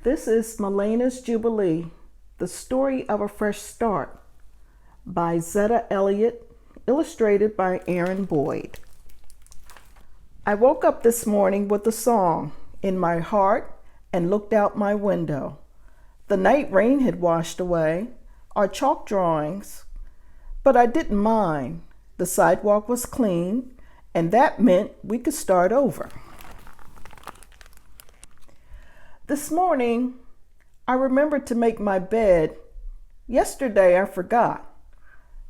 This is Melena's Jubilee, the story of a fresh start by Zetta Elliott, illustrated by Aaron Boyd. I woke up this morning with a song in my heart and looked out my window. The night rain had washed away our chalk drawings, but I didn't mind. The sidewalk was clean, and that meant we could start over. This morning, I remembered to make my bed. Yesterday, I forgot.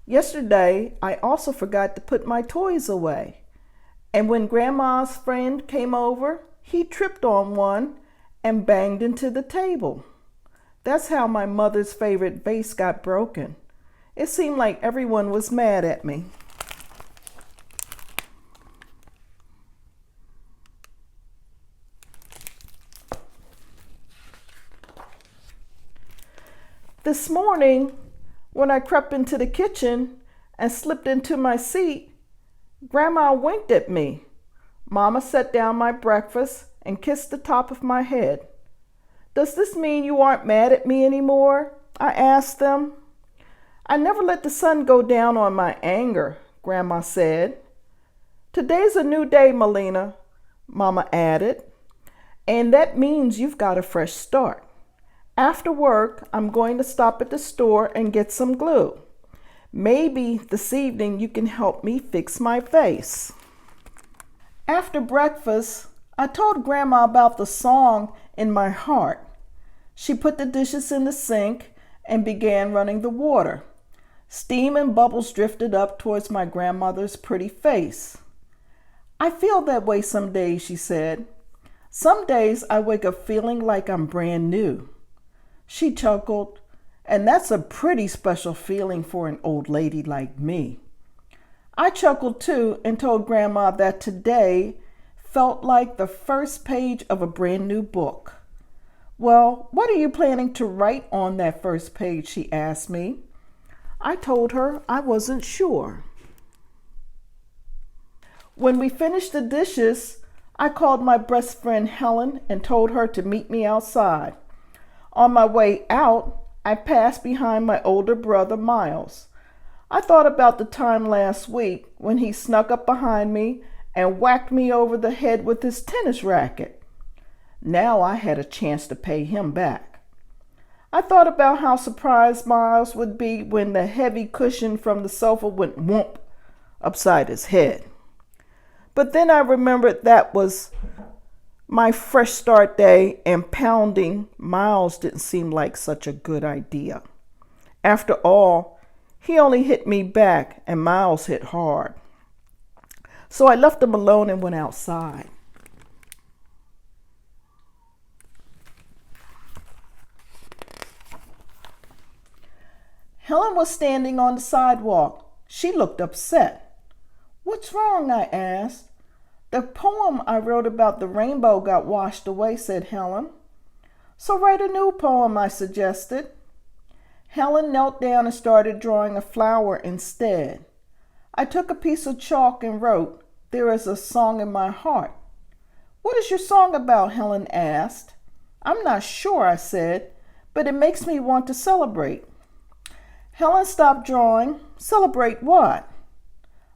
Yesterday, I also forgot to put my toys away. And when Grandma's friend came over, he tripped on one and banged into the table. That's how my mother's favorite vase got broken. It seemed like everyone was mad at me. This morning, when I crept into the kitchen and slipped into my seat, Grandma winked at me. Mama set down my breakfast and kissed the top of my head. "Does this mean you aren't mad at me anymore?" I asked them. "I never let the sun go down on my anger," Grandma said. "Today's a new day, Melena," Mama added, "and that means you've got a fresh start. After work, I'm going to stop at the store and get some glue. Maybe this evening you can help me fix my vase." After breakfast, I told Grandma about the song in my heart. She put the dishes in the sink and began running the water. Steam and bubbles drifted up towards my grandmother's pretty face. "I feel that way some days," she said. "Some days I wake up feeling like I'm brand new." She chuckled, "And that's a pretty special feeling for an old lady like me." I chuckled too and told Grandma that today felt like the first page of a brand new book. "Well, what are you planning to write on that first page?" she asked me. I told her I wasn't sure. When we finished the dishes, I called my best friend Helen and told her to meet me outside. On my way out, I passed behind my older brother, Miles. I thought about the time last week when he snuck up behind me and whacked me over the head with his tennis racket. Now I had a chance to pay him back. I thought about how surprised Miles would be when the heavy cushion from the sofa went whoomp upside his head. But then I remembered that was my fresh start day, and pounding Miles didn't seem like such a good idea. After all, he only hit me back and Miles hit hard. So I left him alone and went outside. Helen was standing on the sidewalk. She looked upset. "What's wrong?" I asked. "The poem I wrote about the rainbow got washed away," said Helen. "So write a new poem," I suggested. Helen knelt down and started drawing a flower instead. I took a piece of chalk and wrote, "There is a song in my heart." "What is your song about?" Helen asked. "I'm not sure," I said, "but it makes me want to celebrate." Helen stopped drawing. "Celebrate what?"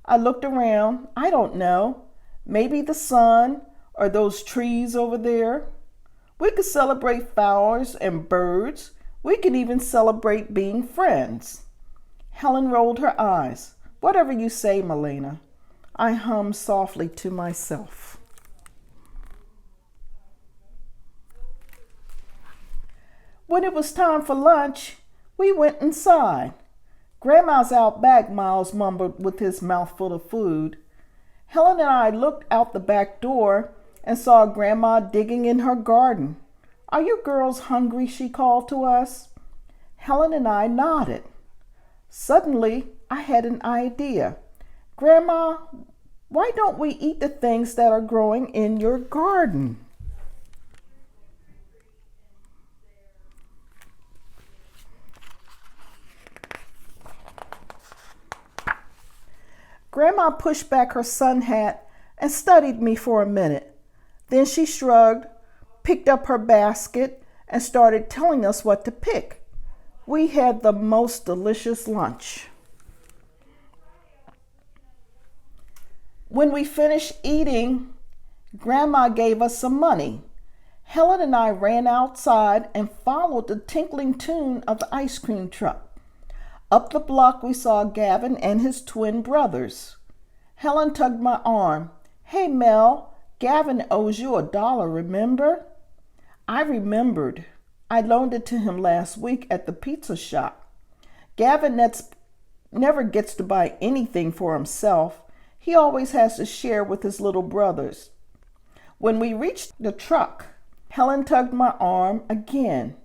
I looked around. "I don't know. Maybe the sun or those trees over there. We could celebrate flowers and birds. We could even celebrate being friends." Helen rolled her eyes. "Whatever you say, Melena." I hummed softly to myself. When it was time for lunch, we went inside. "Grandma's out back," Miles mumbled with his mouth full of food. Helen and I looked out the back door and saw Grandma digging in her garden. "Are you girls hungry?" she called to us. Helen and I nodded. Suddenly, I had an idea. "Grandma, why don't we eat the things that are growing in your garden?" Grandma pushed back her sun hat and studied me for a minute. Then she shrugged, picked up her basket, and started telling us what to pick. We had the most delicious lunch. When we finished eating, Grandma gave us some money. Helen and I ran outside and followed the tinkling tune of the ice cream truck. Up the block we saw Gavin and his twin brothers. Helen tugged my arm. "Hey, Mel, Gavin owes you $1, remember?" I remembered. I loaned it to him last week at the pizza shop. Gavin never gets to buy anything for himself. He always has to share with his little brothers. When we reached the truck, Helen tugged my arm again.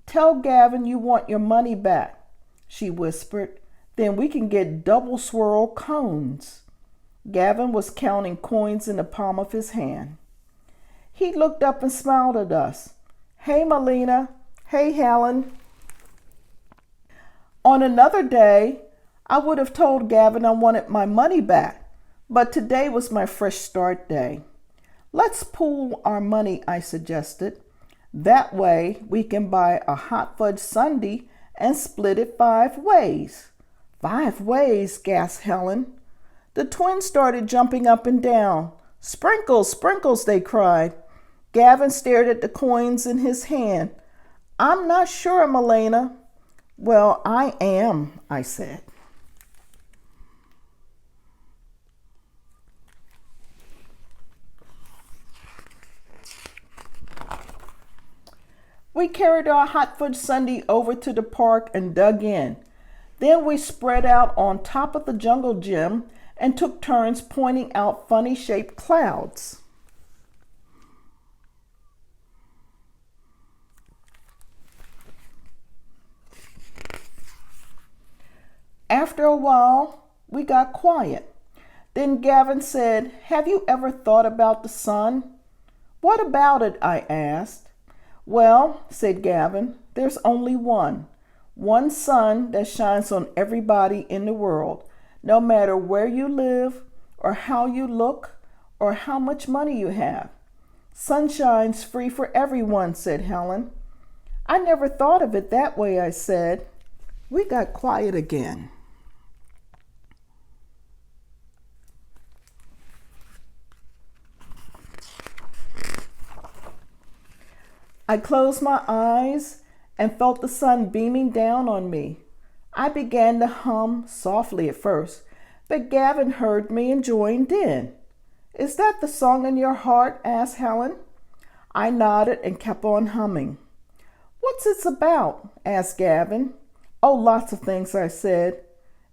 "Tell Gavin you want your money back," she whispered. "Then we can get double swirl cones." Gavin was counting coins in the palm of his hand. He looked up and smiled at us. "Hey, Melena. Hey, Helen." On another day, I would have told Gavin I wanted my money back, but today was my fresh start day. "Let's pool our money," I suggested. "That way we can buy a hot fudge sundae and split it 5 ways. 5 ways, gasped Helen. The twins started jumping up and down. "Sprinkles, sprinkles," they cried. Gavin stared at the coins in his hand. "I'm not sure, Melena." "Well, I am," I said. We carried our hot fudge sundae over to the park and dug in. Then we spread out on top of the jungle gym and took turns pointing out funny shaped clouds. After a while, we got quiet. Then Gavin said, "Have you ever thought about the sun?" "What about it?" I asked. "Well," said Gavin, "there's only one sun that shines on everybody in the world, no matter where you live or how you look or how much money you have. Sunshine's free for everyone," said Helen. "I never thought of it that way," I said. We got quiet again. I closed my eyes and felt the sun beaming down on me. I began to hum softly at first, but Gavin heard me and joined in. "Is that the song in your heart?" asked Helen. I nodded and kept on humming. "What's it about?" asked Gavin. "Oh, lots of things," I said.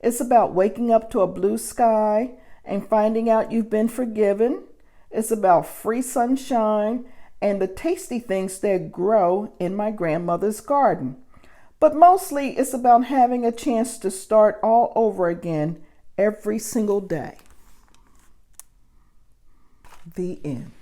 "It's about waking up to a blue sky and finding out you've been forgiven. It's about free sunshine and the tasty things that grow in my grandmother's garden. But mostly it's about having a chance to start all over again every single day." The end.